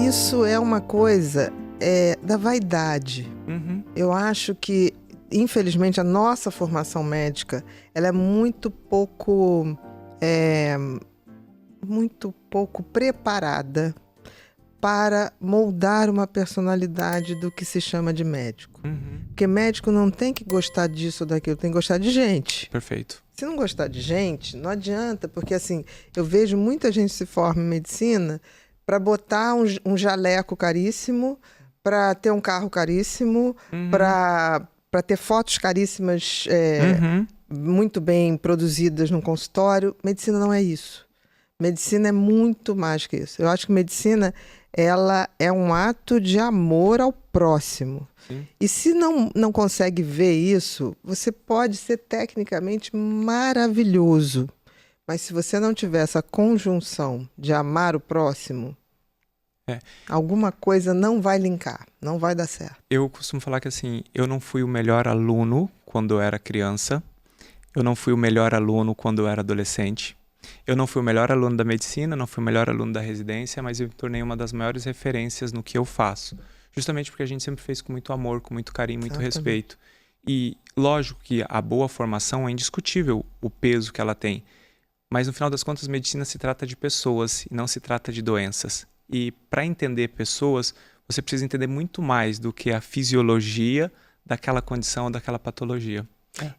Isso é uma coisa da vaidade. Uhum. Eu acho que, infelizmente, a nossa formação médica ela é muito pouco preparada para moldar uma personalidade do que se chama de médico. Uhum. Porque médico não tem que gostar disso ou daquilo, tem que gostar de gente. Perfeito. Se não gostar de gente, não adianta, porque assim, eu vejo muita gente se forma em medicina para botar um jaleco caríssimo, para ter um carro caríssimo, Uhum. para ter fotos caríssimas, Uhum. muito bem produzidas no consultório. Medicina não é isso. Medicina é muito mais que isso. Eu acho que medicina ela é um ato de amor ao próximo. Sim. E se não consegue ver isso, você pode ser tecnicamente maravilhoso. Mas se você não tiver essa conjunção de amar o próximo, alguma coisa não vai linkar, não vai dar certo. Eu costumo falar que assim, eu não fui o melhor aluno quando eu era criança, eu não fui o melhor aluno quando eu era adolescente, eu não fui o melhor aluno da medicina, não fui o melhor aluno da residência, mas eu me tornei uma das maiores referências no que eu faço. Justamente porque a gente sempre fez com muito amor, com muito carinho, muito respeito. E lógico que a boa formação é indiscutível o peso que ela tem. Mas no final das contas, medicina se trata de pessoas e não se trata de doenças. E para entender pessoas, você precisa entender muito mais do que a fisiologia daquela condição ou daquela patologia.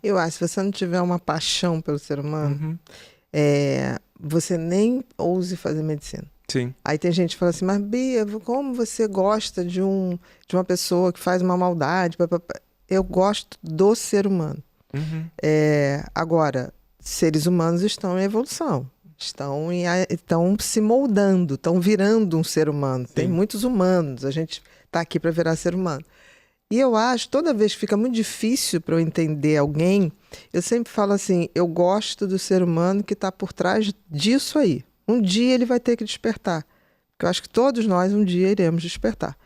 Eu acho que se você não tiver uma paixão pelo ser humano, Uhum. Você nem ouse fazer medicina. Sim. Aí tem gente que fala assim, mas Bia, como você gosta de uma pessoa que faz uma maldade? Eu gosto do ser humano. Uhum. Agora, seres humanos estão em evolução. Estão se moldando, estão virando um ser humano. Sim. Tem muitos humanos, a gente está aqui para virar ser humano. E eu acho, toda vez que fica muito difícil para eu entender alguém, eu sempre falo assim, eu gosto do ser humano que está por trás disso aí. Um dia ele vai ter que despertar. Porque eu acho que todos nós um dia iremos despertar.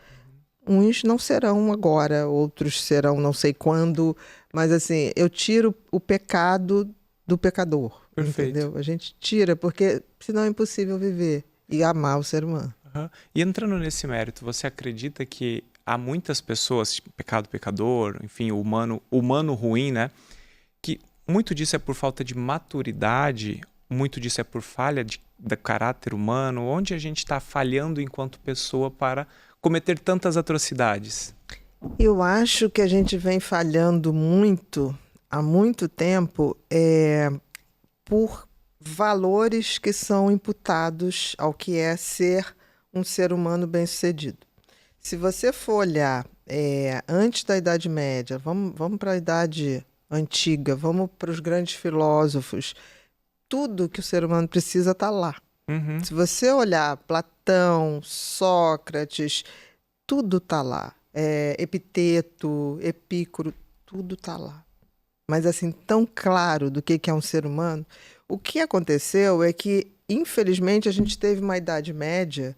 Uns não serão agora, outros serão não sei quando, mas assim, eu tiro o pecado do pecador. Perfeito. Entendeu? A gente tira, porque senão é impossível viver e amar o ser humano. Uhum. E entrando nesse mérito, você acredita que há muitas pessoas, tipo, pecado, pecador, enfim, o humano ruim, né? Que muito disso é por falta de maturidade, muito disso é por falha do caráter humano, onde a gente está falhando enquanto pessoa para cometer tantas atrocidades? Eu acho que a gente vem falhando muito, há muito tempo, por valores que são imputados ao que é ser um ser humano bem-sucedido. Se você for olhar antes da Idade Média, vamos para a Idade Antiga, vamos para os grandes filósofos, tudo que o ser humano precisa está lá. Uhum. Se você olhar Platão, Sócrates, tudo está lá. Epiteto, Epícoro, tudo está lá. Mas assim, tão claro do que é um ser humano. O que aconteceu é que, infelizmente, a gente teve uma Idade Média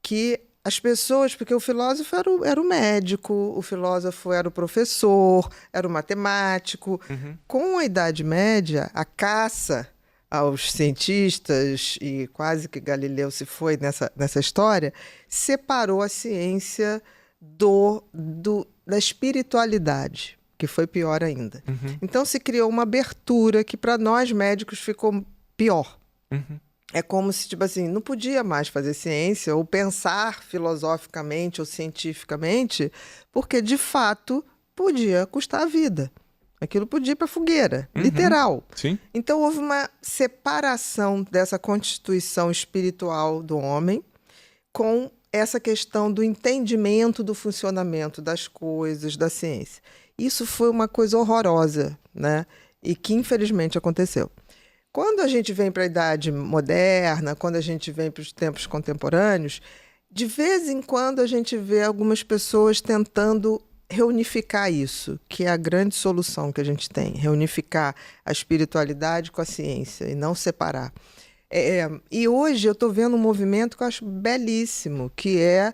que as pessoas, porque o filósofo era o médico, o filósofo era o professor, era o matemático. Uhum. Com a Idade Média, a caça aos cientistas, e quase que Galileu se foi nessa história, separou a ciência da espiritualidade, que foi pior ainda. Uhum. Então se criou uma abertura que para nós médicos ficou pior. Uhum. É como se, tipo assim, não podia mais fazer ciência ou pensar filosoficamente ou cientificamente, porque, de fato, podia custar a vida. Aquilo podia ir para a fogueira, literal. Sim. Então, houve uma separação dessa constituição espiritual do homem com essa questão do entendimento do funcionamento das coisas, da ciência. Isso foi uma coisa horrorosa, né? E que, infelizmente, aconteceu. Quando a gente vem para a idade moderna, quando a gente vem para os tempos contemporâneos, de vez em quando a gente vê algumas pessoas tentando reunificar isso, que é a grande solução que a gente tem, reunificar a espiritualidade com a ciência e não separar. E hoje eu estou vendo um movimento que eu acho belíssimo, que é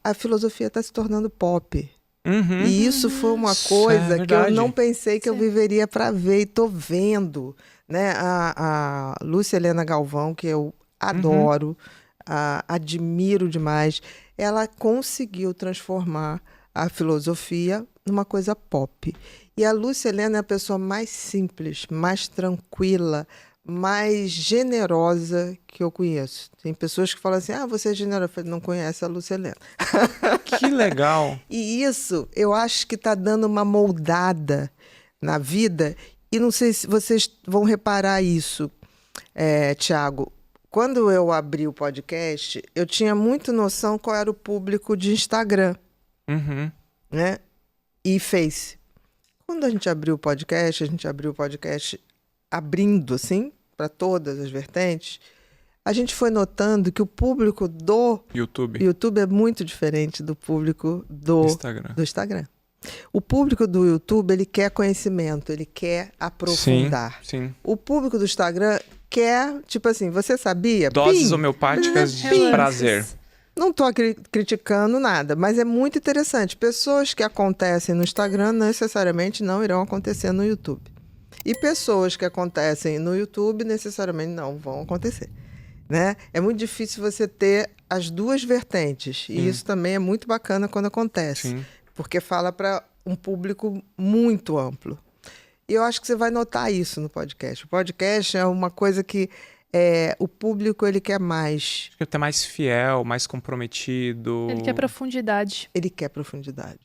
a filosofia está se tornando pop. Uhum. E isso foi uma coisa que eu verdade. não pensei que eu viveria para ver, e estou vendo, né? A Lúcia Helena Galvão, que eu adoro, admiro demais. Ela conseguiu transformar a filosofia numa coisa pop. E a Lúcia Helena é a pessoa mais simples, mais tranquila, mais generosa que eu conheço. Tem pessoas que falam assim, você é generosa. Eu falei, não conhece a Lúcia Helena. Que legal! E isso, eu acho que está dando uma moldada na vida. E não sei se vocês vão reparar isso, Tiago. Quando eu abri o podcast, eu tinha muito noção qual era o público de Instagram, né? E Face. Quando a gente abriu o podcast abrindo, assim, para todas as vertentes, a gente foi notando que o público do YouTube é muito diferente do público do Instagram. O público do YouTube, ele quer conhecimento, ele quer aprofundar. Sim. O público do Instagram quer, tipo assim, você sabia? Doses homeopáticas de prazer. Não estou criticando nada, mas é muito interessante. Pessoas que acontecem no Instagram necessariamente não irão acontecer no YouTube. E pessoas que acontecem no YouTube necessariamente não vão acontecer, né? É muito difícil você ter as duas vertentes. E isso também é muito bacana quando acontece. Sim. Porque fala para um público muito amplo. E eu acho que você vai notar isso no podcast. O podcast é uma coisa que o público ele quer mais. Acho que até mais fiel, mais comprometido. Ele quer profundidade. Ele quer profundidade.